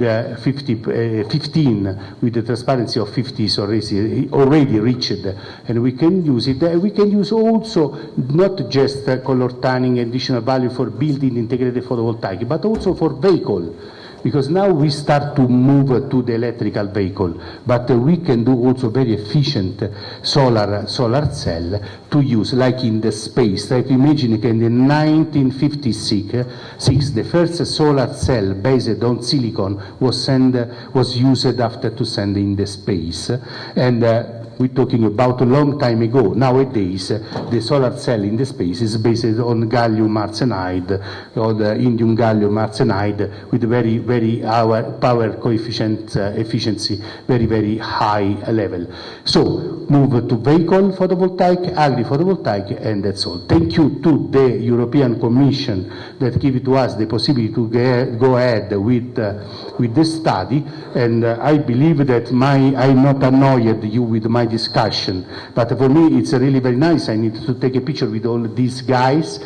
with 15, with the transparency of 50 is already reached, and we can use it. We can use also not just color tanning, additional value for building integrated photovoltaic, but also for vehicle. Because now we start to move to the electrical vehicle, but we can do also very efficient solar cell to use, like in the space. Like imagine in the 1956, the first solar cell based on silicon was used after to send in the space, and we're talking about a long time ago. Nowadays, the solar cell in the space is based on gallium arsenide, or the indium gallium arsenide, with very, very power coefficient efficiency, very, very high level. So move to vehicle photovoltaic, agri photovoltaic, and that's all. Thank you to the European Commission that gave to us the possibility to go ahead with the study, and I believe that I'm not annoyed you with my discussion, but for me it's really very nice. I need to take a picture with all these guys,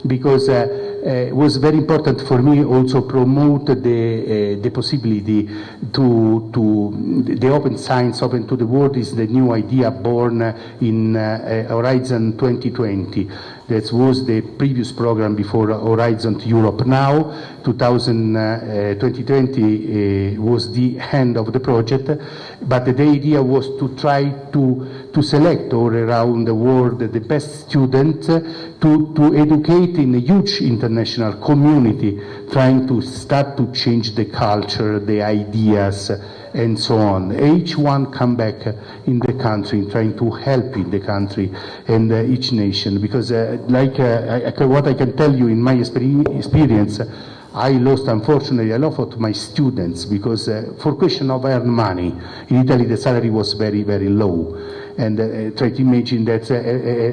because it was very important for me also promote the possibility to the open science, open to the world is the new idea born in Horizon 2020. That was the previous program before Horizon Europe. Now, 2020 was the end of the project, but the idea was to try to select all around the world the best students to educate in a huge international community, trying to start to change the culture, the ideas, and so on. Each one come back in the country, trying to help in the country and each nation, because what I can tell you in my experience, I lost, unfortunately, a lot of my students because for question of earn money, in Italy the salary was very, very low. And try to imagine that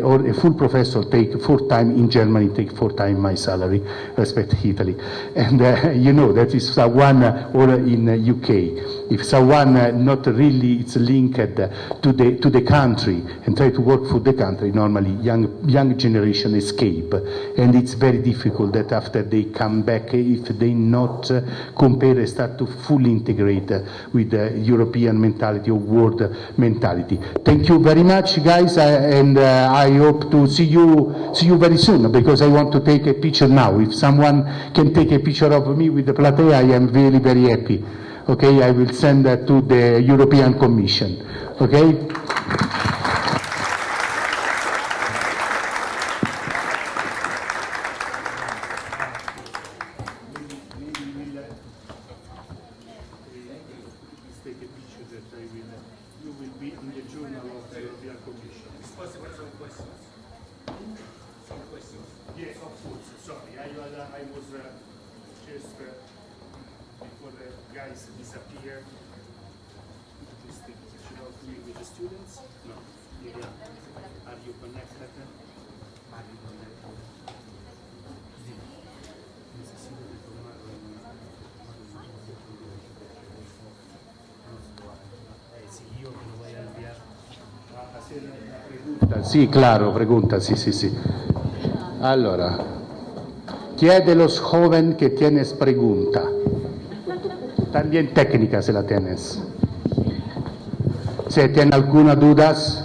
or a full professor take 4 times in Germany, take 4 times my salary, respect Italy. And you know, that is someone, or in UK, if someone not really it's linked to the country and try to work for the country, normally young generation escape. And it's very difficult that after they come back, if they not compare and start to fully integrate with the European mentality or world mentality. Thank you very much, guys, and I hope to see you very soon, because I want to take a picture now. If someone can take a picture of me with the platea, I am very, very happy. Okay, I will send that to the European Commission. Okay. Yes, of course. Sorry, I was just before the guys disappear. Just take a picture of me with the students. No. Yeah. Are you connected? Are you connected? Necesito informar sì, io te lo voy a enviar a hacer una pregunta. Sí, claro, pregunta, sí, sí, sí. Allora, chiede los joven que tienes pregunta. También técnica si la tienes. Si tiene alguna dudas.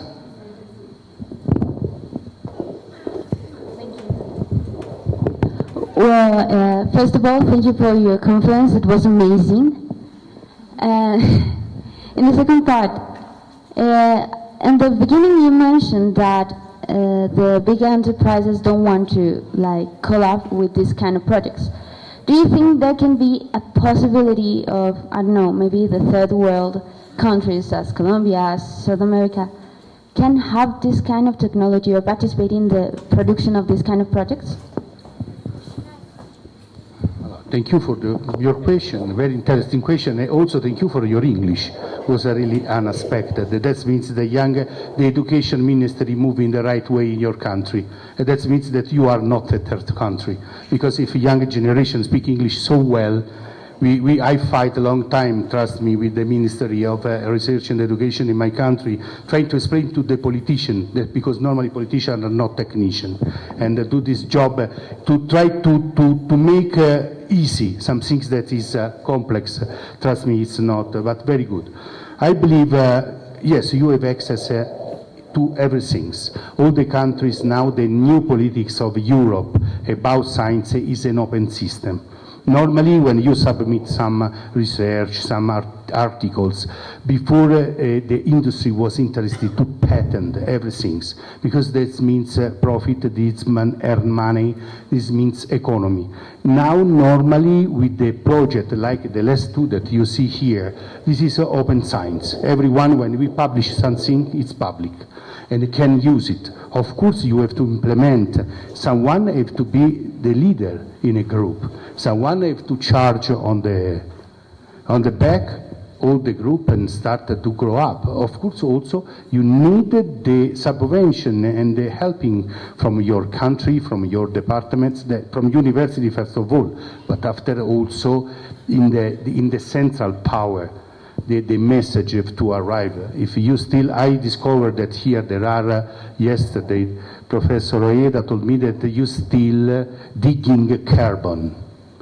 Well, first of all, thank you for your conference. It was amazing. In the second part, in the beginning you mentioned that the big enterprises don't want to collab with this kind of projects. Do you think there can be a possibility of, I don't know, maybe the third world countries as Colombia, as South America, can have this kind of technology or participate in the production of these kind of projects? Thank you for your question, very interesting question, and also thank you for your English. It was really unexpected. That means the education ministry move in the right way in your country. And that means that you are not a third country, because if a young generation speak English so well, I fight a long time, trust me, with the Ministry of Research and Education in my country, trying to explain to the politician that, because normally politicians are not technicians, and do this job to try to make easy. Some things that is complex, trust me, it's not, but very good. I believe, yes, you have access to everything. All the countries now, the new politics of Europe about science is an open system. Normally, when you submit some research, some articles, before the industry was interested to patent everything, because this means profit, this means earn money, this means economy. Now, normally, with the project like the last two that you see here, this is open science. Everyone, when we publish something, it's public, and can use it. Of course, you have to implement. Someone has to be the leader in a group. Someone has to charge on the back all the group and start to grow up. Of course, also, you need the subvention and the helping from your country, from your departments, from university first of all, but after also in the central power. The message to arrive. If you still, I discovered that here there are, yesterday, Professor Oeda told me that you still digging carbon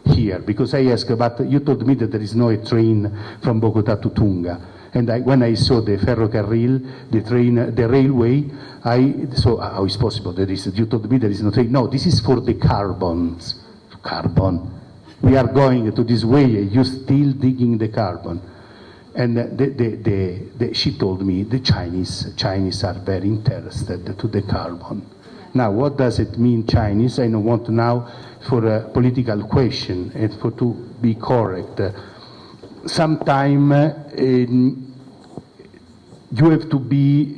here, because I asked, but you told me that there is no train from Bogota to Tunga. And when I saw the ferrocarril, the train, the railway, so how is possible there is, you told me there is no train. No, this is for the carbon. We are going to this way, you still digging the carbon. And she told me the Chinese are very interested to the carbon. Now, what does it mean, Chinese? I don't want now for a political question and for to be correct. Sometime you have to be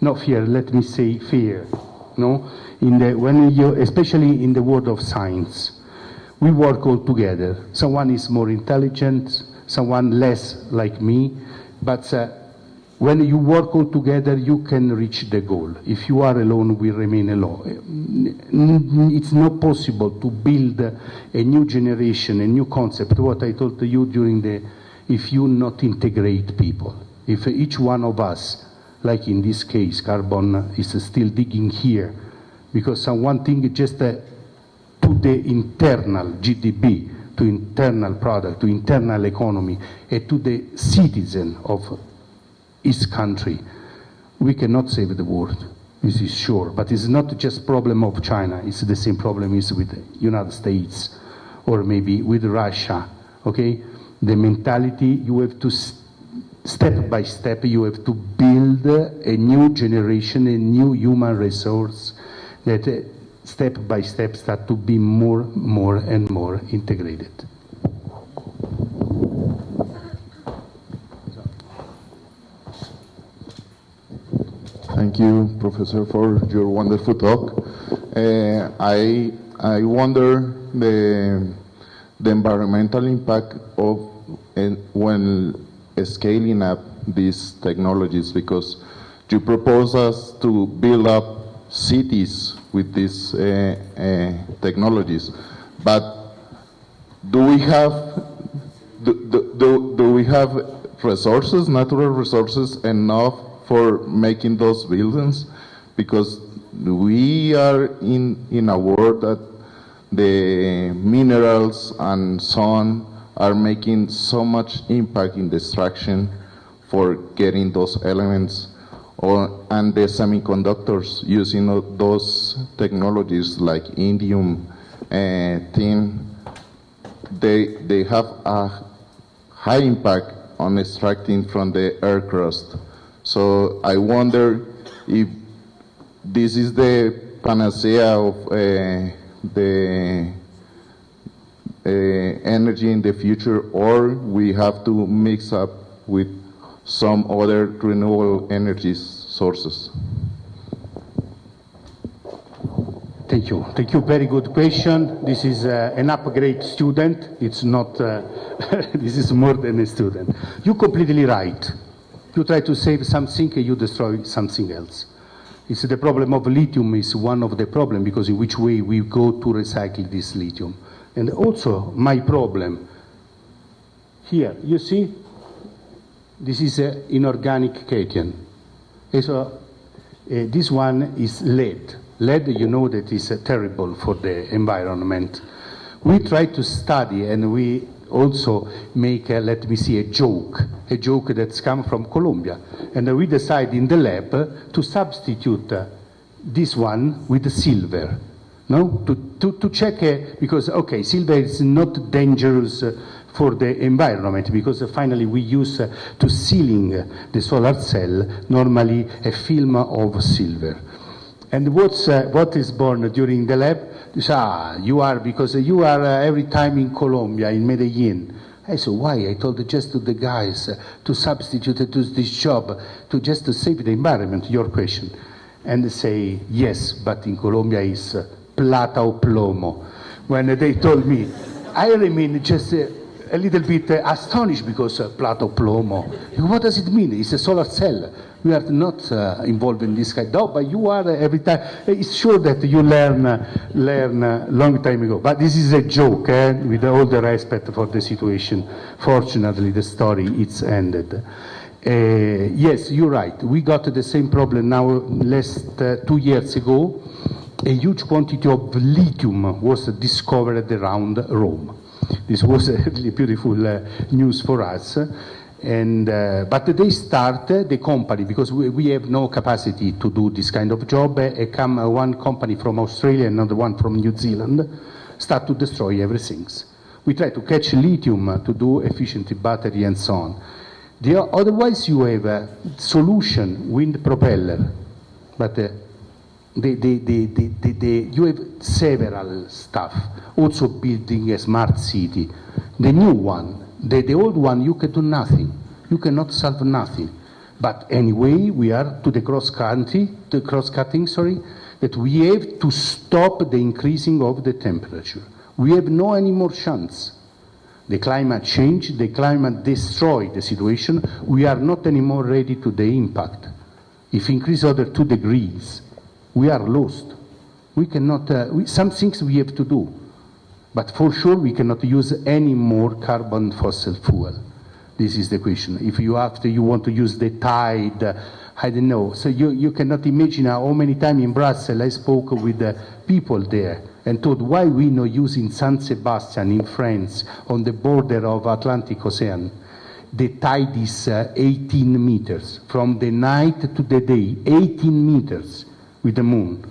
not fear. Let me say fear. No, especially in the world of science, we work all together. Someone is more intelligent, someone less like me, but when you work all together, you can reach the goal. If you are alone, we remain alone. It's not possible to build a new generation, a new concept. What I told you during if you not integrate people. If each one of us, like in this case, carbon is still digging here, because one thing just to the internal GDP, to internal product, to internal economy, and to the citizen of his country, we cannot save the world. This is sure. But it's not just problem of China. It's the same problem is with the United States or maybe with Russia. Okay, the mentality you have to step by step. You have to build a new generation, a new human resource that step by step start to be more and more integrated. Thank you, Professor, for your wonderful talk. I wonder the environmental impact of when scaling up these technologies, because you propose us to build up cities with these technologies, but do we have resources, natural resources enough for making those buildings? Because we are in a world that the minerals and so on are making so much impact in destruction for getting those elements, and the semiconductors using those technologies like indium and tin, they have a high impact on extracting from the air crust. So I wonder if this is the panacea of the energy in the future, or we have to mix up with some other renewable energy sources. Thank you. Thank you. Very good question. This is an upgrade student. It's not, this is more than a student. You're completely right. You try to save something and you destroy something else. It's the problem of lithium is one of the problems, because in which way we go to recycle this lithium. And also my problem, here, you see, this is an inorganic cation. So, this one is lead. Lead, you know, that is terrible for the environment. We try to study, and we also make, let me see, a joke that's come from Colombia. And we decide in the lab to substitute this one with silver, no? To check, because, okay, silver is not dangerous for the environment, because finally we use to sealing the solar cell normally a film of silver. And what is born during the lab? You are, because you are every time in Colombia, in Medellin. I said, why? I told just to the guys to substitute to this job, just to save the environment, your question. And they say, yes, but in Colombia is plata o plomo. When they told me, I remain just a little bit astonished, because plata o plomo, what does it mean? It's a solar cell. We are not involved in this kind. No, but you are every time. It's sure that you learn long time ago. But this is a joke, with all the respect for the situation. Fortunately, the story, it's ended. Yes, you're right. We got the same problem now, last 2 years ago. A huge quantity of lithium was discovered around Rome. This was a really beautiful news for us. And, but they start, the company, because we have no capacity to do this kind of job, one company from Australia and another one from New Zealand, start to destroy everything. We try to catch lithium to do efficient battery and so on. Otherwise you have a solution, wind propeller, but you have several stuff, also building a smart city. The new one, the old one, you can do nothing. You cannot solve nothing. But anyway, we are to the cross-cutting, that we have to stop the increasing of the temperature. We have no any more chance. The climate change, the climate destroy the situation. We are not anymore ready to the impact. If increase other 2 degrees, we are lost. We cannot, some things we have to do. But for sure, we cannot use any more carbon fossil fuel. This is the question. If you want to use the tide, I don't know. So you cannot imagine how many times in Brussels I spoke with the people there and told why we not using San Sebastian in France on the border of Atlantic Ocean. The tide is 18 meters from the night to the day, 18 meters with the moon.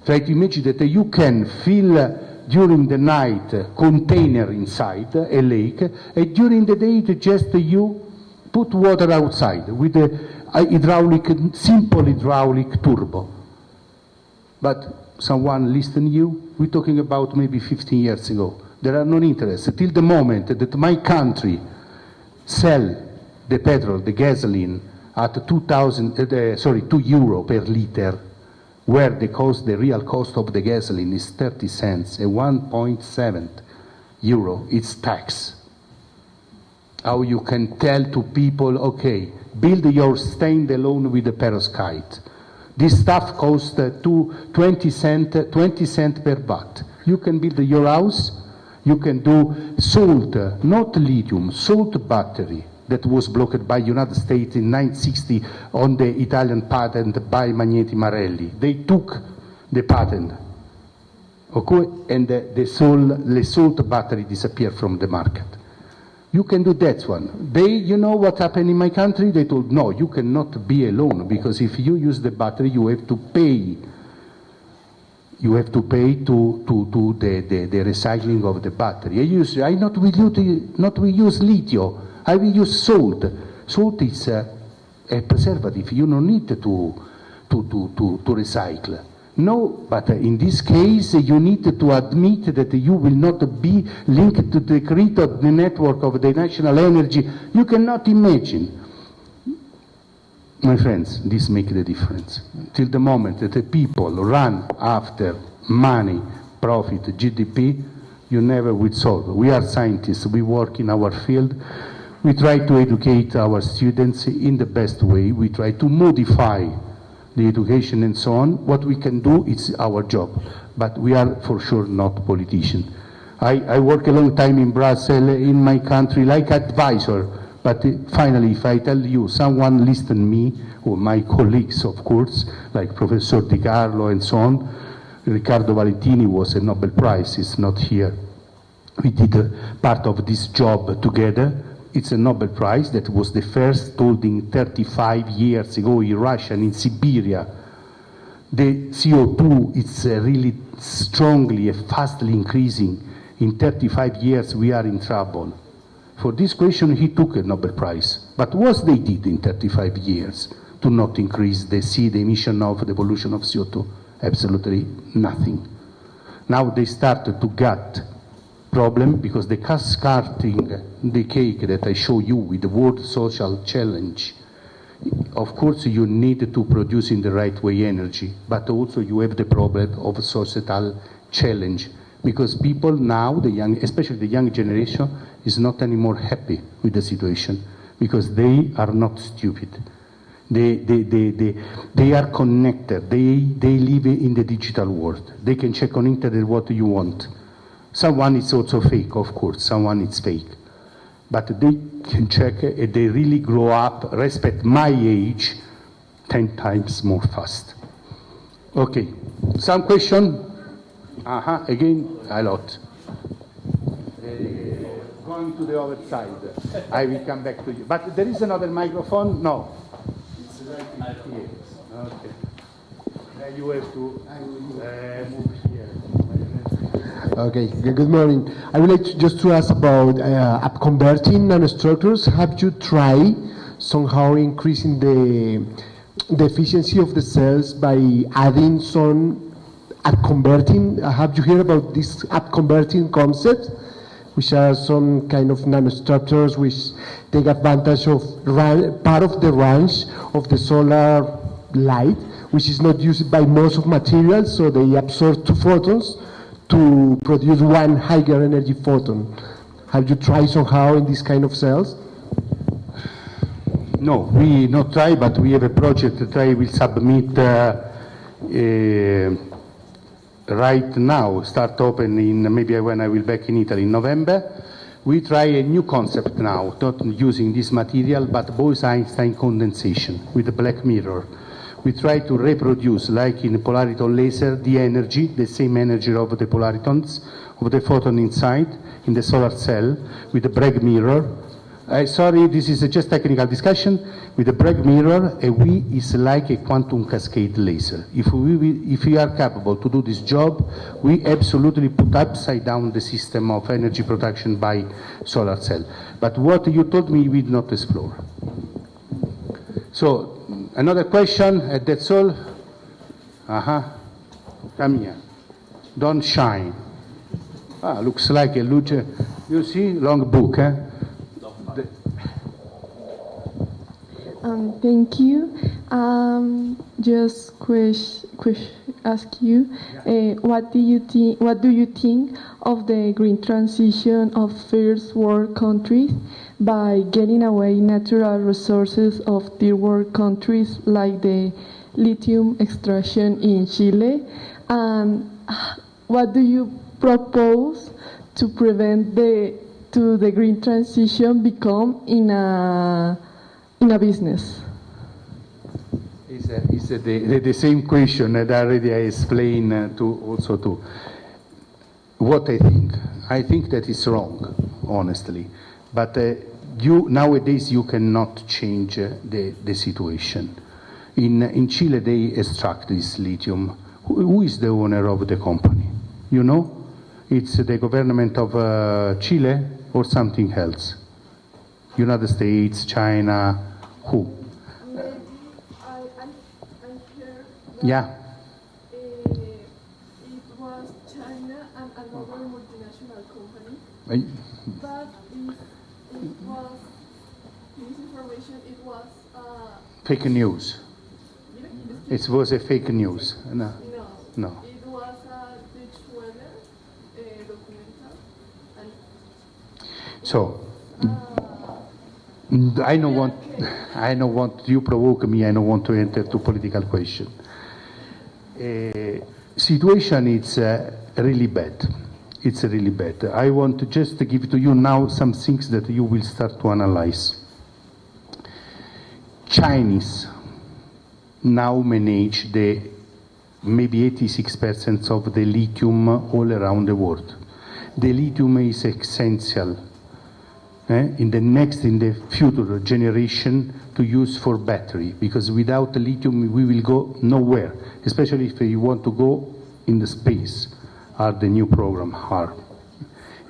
Try to imagine that you can fill during the night container inside a lake, and during the day just you put water outside with a simple hydraulic turbo. But someone listen you? We're talking about maybe 15 years ago. There are no interest till the moment that my country sell the petrol, the gasoline at 2 euro per liter, where the real cost of the gasoline is 30 cents, a 1.7 euro, it's tax. How you can tell to people, okay, build your standalone with the perovskite. This stuff costs 20 cents per watt. You can build your house, you can do salt, not lithium, salt battery. That was blocked by United States in 1960 on the Italian patent by Magneti Marelli. They took the patent, okay, and the salt battery disappeared from the market. You can do that one. You know what happened in my country? They told, no, you cannot be alone, because if you use the battery, you have to pay. You have to pay to the recycling of the battery. I not will use lithium. I will use salt. Salt is a preservative. You don't need to recycle. No, but in this case, you need to admit that you will not be linked to the grid of the network of the national energy. You cannot imagine. My friends, this makes the difference. Till the moment that the people run after money, profit, GDP, you never will solve. We are scientists. We work in our field. We try to educate our students in the best way. We try to modify the education and so on. What we can do, it's our job. But we are for sure not politicians. I work a long time in Brussels, in my country, like advisor. But finally, if I tell you, someone listen me, or my colleagues, of course, like Professor Di Carlo and so on, Riccardo Valentini was a Nobel Prize, is not here. We did part of this job together. It's a Nobel Prize that was the first holding 35 years ago in Russia and in Siberia. The CO2 is really strongly and fastly increasing. In 35 years we are in trouble. For this question he took a Nobel Prize. But what they did in 35 years to not increase the emission of the pollution of CO2? Absolutely nothing. Now they started to get problem because the cascading the cake that I show you with the World Social Challenge, of course you need to produce in the right way energy, but also you have the problem of societal challenge because people now, especially the young generation, is not anymore happy with the situation because they are not stupid. They are connected. They live in the digital world. They can check on internet what you want. Someone is also fake, of course. Someone is fake. But they can check and they really grow up, respect my age, 10 times more fast. Okay. Some question? Again, a lot. Going to the other side. I will come back to you. But there is another microphone? No. It's right here. Okay. Then you have to move here. Okay, good morning. I would like just to ask about upconverting nanostructures. Have you tried somehow increasing the efficiency of the cells by adding some upconverting? Have you heard about this upconverting concept, which are some kind of nanostructures which take advantage of part of the range of the solar light, which is not used by most of materials, so they absorb 2 photons to produce 1 higher energy photon. Have you tried somehow in this kind of cells? No, we not try, but we have a project that I will submit right now, start opening maybe when I will back in Italy in November. We try a new concept now, not using this material, but Bose-Einstein condensation with a black mirror. We try to reproduce, like in polariton laser, the energy, the same energy of the polaritons, of the photon inside, in the solar cell, with the Bragg mirror. Sorry, this is just technical discussion. With the Bragg mirror, is like a quantum cascade laser. If we are capable to do this job, we absolutely put upside down the system of energy production by solar cell. But what you told me, we did not explore. So, another question, that's all? Come here. Don't shine. Looks like a luce. You see, long book, eh? Thank you. Just ask you, what do you think of the green transition of first world countries by getting away natural resources of third world countries like the lithium extraction in Chile? And what do you propose to prevent the green transition become in a business? It's the same question that already I explained to what I think. I think that is wrong, honestly. But nowadays you cannot change the situation. In Chile they extract this lithium. Who is the owner of the company? You know? It's the government of Chile or something else? United States, China, who? Yeah. It was China and another multinational company. But it was this information. It was fake news. It was a fake news. No. It was a Dutch weather documental. So. I don't want you provoke me. I don't want to enter to political question. Situation is really bad. It's really bad. I want to just give to you now some things that you will start to analyze. Chinese now manage maybe 86% of the lithium all around the world. the lithium is essential in the future generation to use for battery, because without lithium we will go nowhere, especially if you want to go in the space, are the new program are.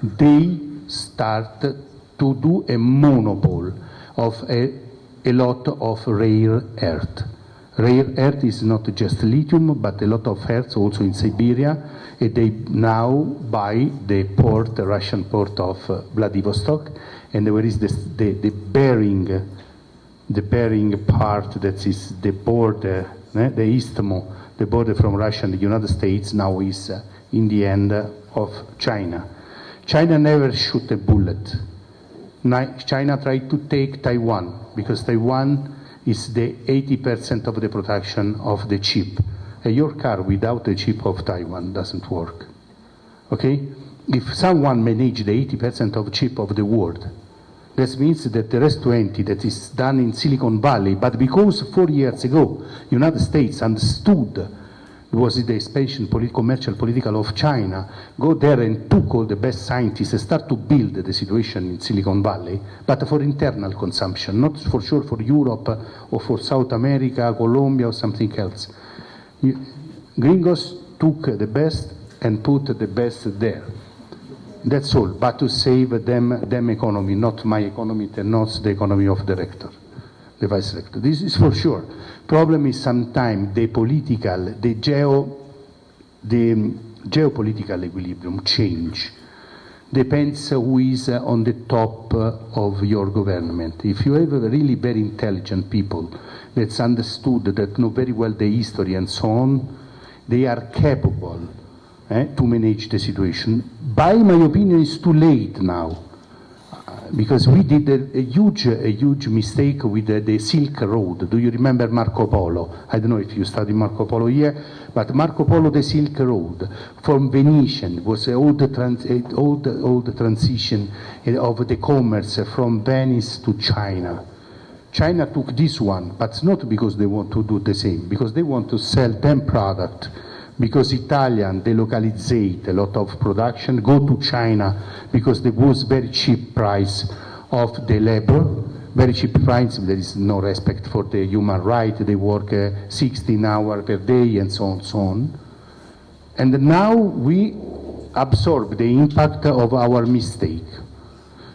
They start to do a monopoly of a lot of rare earth. Rare earth is not just lithium, but a lot of earth also in Siberia, and they now buy the port, the Russian port of Vladivostok, and there is the bearing part that is the border, the isthmus, the border from Russia and the United States now is in the hand of China. China never shoot a bullet. China tried to take Taiwan, because Taiwan is the 80% of the production of the chip. Your car without the chip of Taiwan doesn't work. Okay? If someone manage the 80% of chip of the world, that means that the rest 20 that is done in Silicon Valley, but because 4 years ago, United States understood was the expansion, commercial, political of China, go there and took all the best scientists and start to build the situation in Silicon Valley, but for internal consumption, not for sure for Europe or for South America, Colombia or something else. Gringos took the best and put the best there. That's all, but to save them economy, not my economy, and not the economy of the rector, the vice rector. This is for sure. Problem is sometimes the geopolitical equilibrium change. Depends who is on the top of your government. If you have a really very intelligent people that's understood, that know very well the history and so on, they are capable to manage the situation. By my opinion, it's too late now, because we did a huge mistake with the Silk Road. Do you remember Marco Polo? I don't know if you studied Marco Polo here, but Marco Polo, the Silk Road, from Venetian, was all the transition of the commerce from Venice to China. China took this one, but not because they want to do the same, because they want to sell them product. Because Italian delocalizate a lot of production, go to China because there was very cheap price of the labor, very cheap price, there is no respect for the human right, they work 16 hours per day and so on, so on. And now we absorb the impact of our mistake.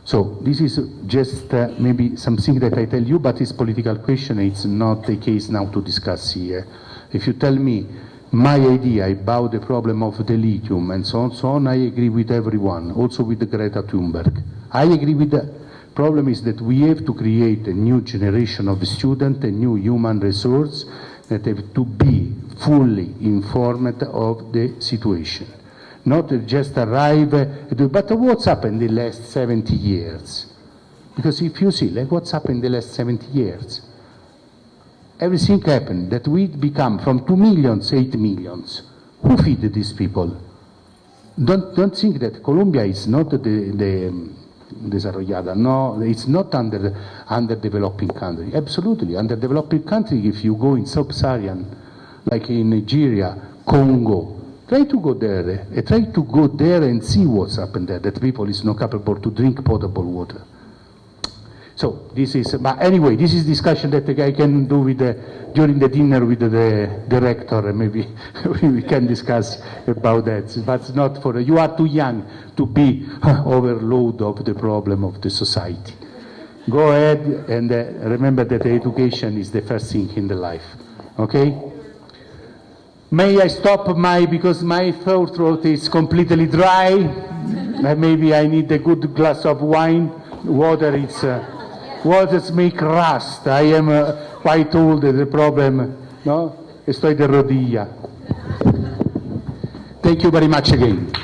So this is just maybe something that I tell you, but it's political question, it's not the case now to discuss here. If you tell me, my idea about the problem of the lithium and so on, I agree with everyone, also with Greta Thunberg. I agree with the problem is that we have to create a new generation of students, a new human resource that have to be fully informed of the situation. Not just arrive, but what's happened in the last 70 years? Because if you see, like what's happened in the last 70 years, everything happened that we become from 2 millions, 8 millions. Who feed these people? Don't think that Colombia is not the desarrollada. No, it's not underdeveloping country. Absolutely, underdeveloping country. If you go in sub-Saharan, like in Nigeria, Congo, try to go there. And see what's happened there. That people is not capable to drink potable water. So this is, but anyway, this is discussion that I can do with during the dinner with the director, and maybe we can discuss about that. But it's not for you are too young to be overload of the problem of the society. Go ahead and remember that education is the first thing in the life. Okay? May I stop because my throat is completely dry. Maybe I need a good glass of wine. Water is. Waters make rust. I am quite old. The problem, no? Estoy de rodilla. Thank you very much again.